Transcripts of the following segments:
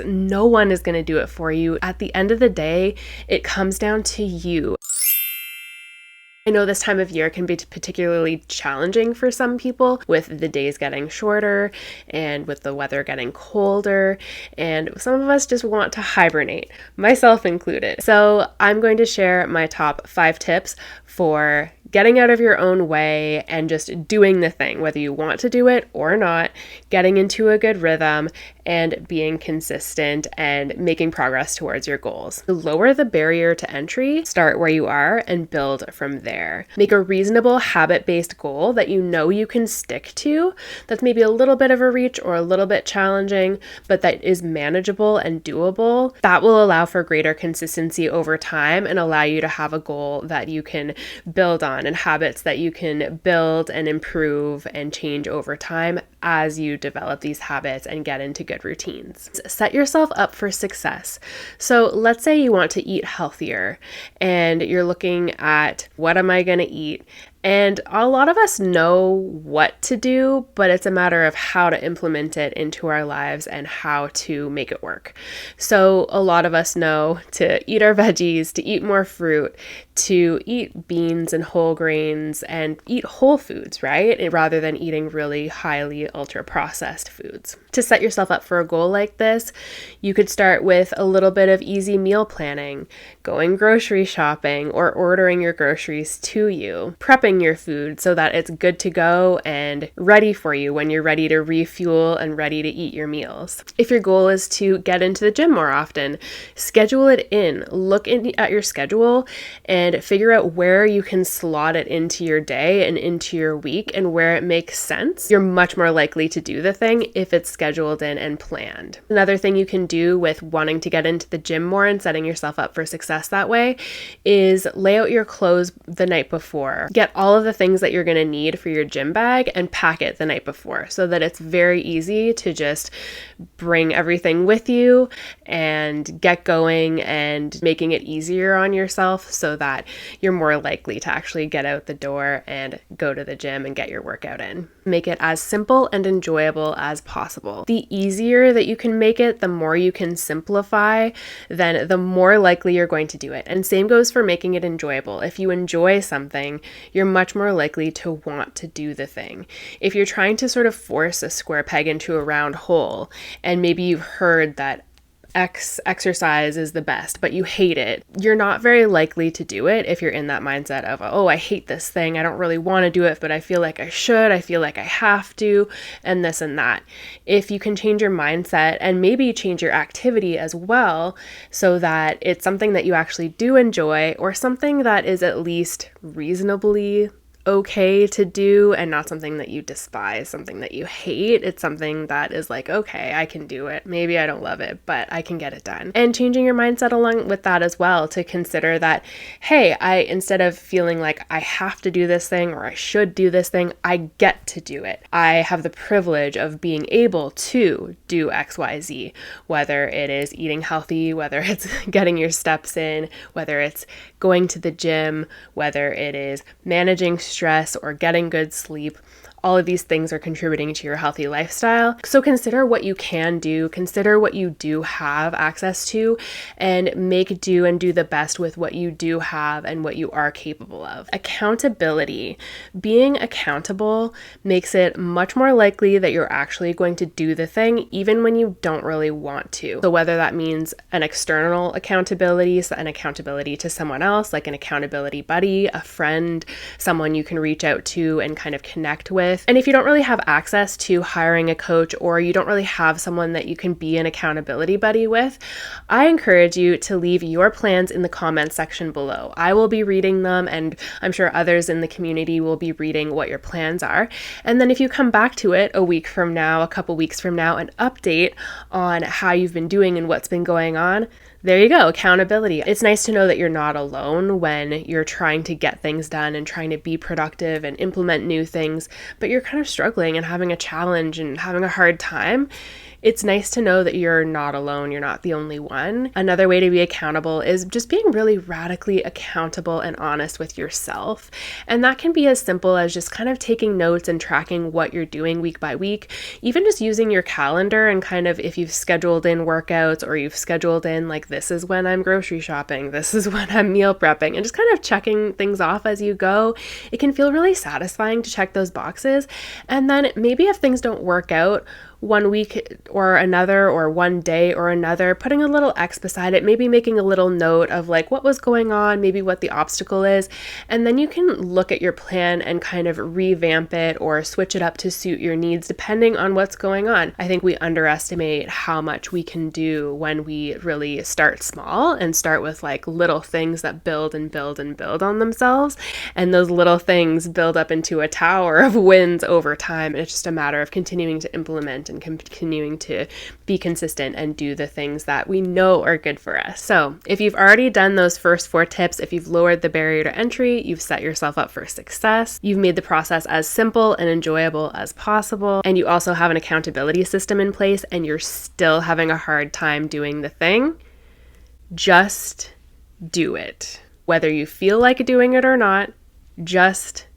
No one is going to do it for you. At the end of the day, it comes down to you. I know this time of year can be particularly challenging for some people, with the days getting shorter and with the weather getting colder, and some of us just want to hibernate, myself included. So I'm going to share my top 5 tips for getting out of your own way and just doing the thing, whether you want to do it or not, getting into a good rhythm and being consistent and making progress towards your goals. Lower the barrier to entry, start where you are and build from there. Make a reasonable habit-based goal that you know you can stick to, that's maybe a little bit of a reach or a little bit challenging, but that is manageable and doable. That will allow for greater consistency over time and allow you to have a goal that you can build on and habits that you can build and improve and change over time as you develop these habits and get into good routines. Set yourself up for success. So let's say you want to eat healthier and you're looking at, what am I going to eat? And a lot of us know what to do, but it's a matter of how to implement it into our lives and how to make it work. So a lot of us know to eat our veggies, to eat more fruit, to eat beans and whole grains and eat whole foods, right? Rather than eating really highly ultra processed foods. To set yourself up for a goal like this, you could start with a little bit of easy meal planning, going grocery shopping or ordering your groceries to you, prepping your food so that it's good to go and ready for you when you're ready to refuel and ready to eat your meals. If your goal is to get into the gym more often, schedule it in. Look at your schedule and figure out where you can slot it into your day and into your week and where it makes sense. You're much more likely to do the thing if it's scheduled in and planned. Another thing you can do with wanting to get into the gym more and setting yourself up for success that way is lay out your clothes the night before. Get all of the things that you're going to need for your gym bag and pack it the night before so that it's very easy to just bring everything with you and get going and making it easier on yourself so that you're more likely to actually get out the door and go to the gym and get your workout in. Make it as simple and enjoyable as possible. The easier that you can make it, the more you can simplify, then the more likely you're going to do it. And same goes for making it enjoyable. If you enjoy something, you're much more likely to want to do the thing. If you're trying to sort of force a square peg into a round hole, and maybe you've heard that X exercise is the best, but you hate it, you're not very likely to do it if you're in that mindset of, oh, I hate this thing, I don't really want to do it, but I feel like I should, I feel like I have to, and this and that. If you can change your mindset and maybe change your activity as well so that it's something that you actually do enjoy or something that is at least reasonably okay to do and not something that you despise, something that you hate. It's something that is like, okay, I can do it. Maybe I don't love it, but I can get it done. And changing your mindset along with that as well to consider that, hey, instead of feeling like I have to do this thing or I should do this thing, I get to do it. I have the privilege of being able to do X, Y, Z, whether it is eating healthy, whether it's getting your steps in, whether it's going to the gym, whether it is managing stress or getting good sleep. All of these things are contributing to your healthy lifestyle. So consider what you can do, consider what you do have access to, and make do and do the best with what you do have and what you are capable of. Accountability. Being accountable makes it much more likely that you're actually going to do the thing even when you don't really want to. So whether that means an external accountability, so an accountability to someone else, like an accountability buddy, a friend, someone you can reach out to and kind of connect with. And if you don't really have access to hiring a coach or you don't really have someone that you can be an accountability buddy with, I encourage you to leave your plans in the comments section below. I will be reading them, and I'm sure others in the community will be reading what your plans are. And then if you come back to it a week from now, a couple weeks from now, and update on how you've been doing and what's been going on, there you go, accountability. It's nice to know that you're not alone when you're trying to get things done and trying to be productive and implement new things, but you're kind of struggling and having a challenge and having a hard time. It's nice to know that you're not alone. You're not the only one. Another way to be accountable is just being really radically accountable and honest with yourself. And that can be as simple as just kind of taking notes and tracking what you're doing week by week. Even just using your calendar and kind of, if you've scheduled in workouts or you've scheduled in like, this is when I'm grocery shopping, this is when I'm meal prepping, and just kind of checking things off as you go. It can feel really satisfying to check those boxes. And then maybe if things don't work out one week or another, or one day or another, putting a little X beside it, maybe making a little note of like what was going on, maybe what the obstacle is. And then you can look at your plan and kind of revamp it or switch it up to suit your needs depending on what's going on. I think we underestimate how much we can do when we really start small and start with like little things that build and build and build on themselves. And those little things build up into a tower of wins over time. And it's just a matter of continuing to implement and continuing to be consistent and do the things that we know are good for us. So if you've already done those first 4 tips, if you've lowered the barrier to entry, you've set yourself up for success, you've made the process as simple and enjoyable as possible, and you also have an accountability system in place, and you're still having a hard time doing the thing, just do it. Whether you feel like doing it or not, just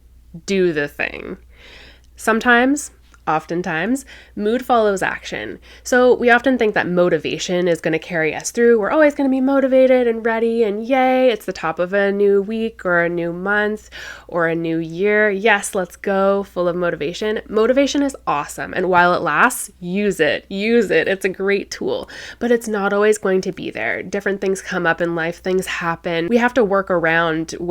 do the thing. Oftentimes, mood follows action. So we often think that motivation is going to carry us through. We're always going to be motivated and ready and yay, it's the top of a new week or a new month or a new year. Yes, let's go, full of motivation. Motivation is awesome. And while it lasts, use it. It's a great tool, but it's not always going to be there. Different things come up in life, things happen. We have to work around it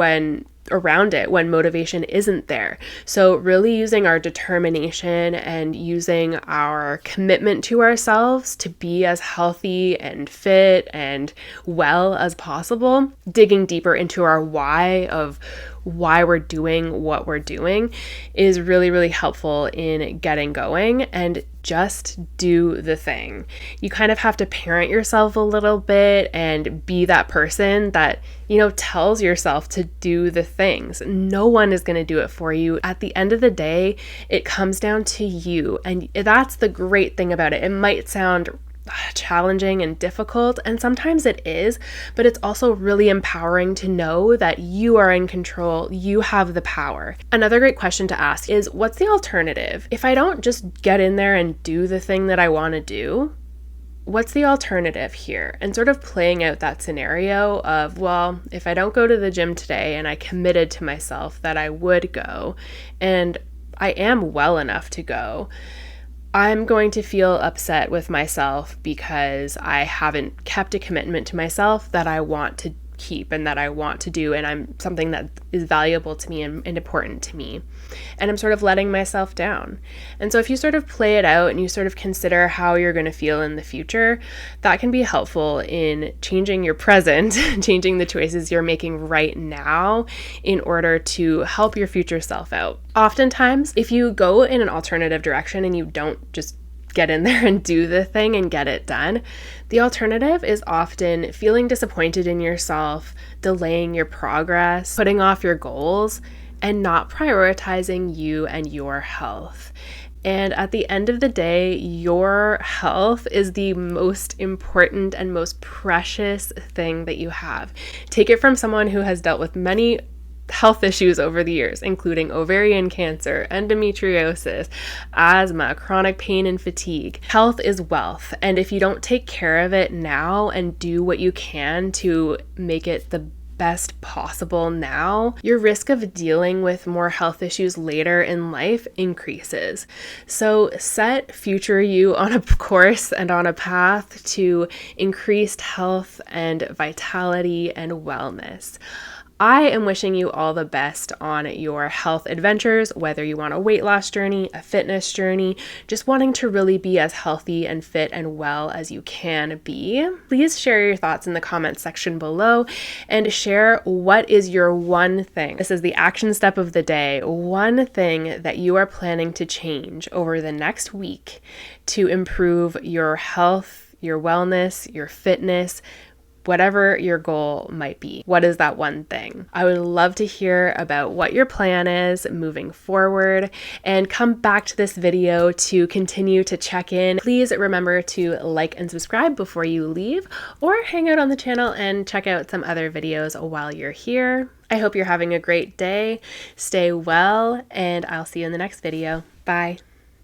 when motivation isn't there. So really using our determination and using our commitment to ourselves to be as healthy and fit and well as possible, digging deeper into our why of why we're doing what we're doing is really, really helpful in getting going. And just do the thing. You kind of have to parent yourself a little bit and be that person that, tells yourself to do the things. No one is going to do it for you. At the end of the day, it comes down to you. And that's the great thing about it. It might sound challenging and difficult, and sometimes it is, but it's also really empowering to know that you are in control, you have the power. Another great question to ask is, what's the alternative? If I don't just get in there and do the thing that I want to do, what's the alternative here? And sort of playing out that scenario of, well, if I don't go to the gym today and I committed to myself that I would go, and I am well enough to go, I'm going to feel upset with myself because I haven't kept a commitment to myself that I want to keep and that I want to do, and I'm something that is valuable to me and important to me. And I'm sort of letting myself down. And so if you sort of play it out and you sort of consider how you're going to feel in the future, that can be helpful in changing your present, changing the choices you're making right now in order to help your future self out. Oftentimes, if you go in an alternative direction and you don't just get in there and do the thing and get it done, the alternative is often feeling disappointed in yourself, delaying your progress, putting off your goals, and not prioritizing you and your health. And at the end of the day, your health is the most important and most precious thing that you have. Take it from someone who has dealt with many health issues over the years, including ovarian cancer, endometriosis, asthma, chronic pain, and fatigue. Health is wealth, and if you don't take care of it now and do what you can to make it the best possible now, your risk of dealing with more health issues later in life increases. So set future you on a course and on a path to increased health and vitality and wellness. I am wishing you all the best on your health adventures, whether you want a weight loss journey, a fitness journey, just wanting to really be as healthy and fit and well as you can be. Please share your thoughts in the comments section below and share what is your one thing. This is the action step of the day. One thing that you are planning to change over the next week to improve your health, your wellness, your fitness, whatever your goal might be. What is that one thing? I would love to hear about what your plan is moving forward, and come back to this video to continue to check in. Please remember to like and subscribe before you leave, or hang out on the channel and check out some other videos while you're here. I hope you're having a great day. Stay well, and I'll see you in the next video. Bye.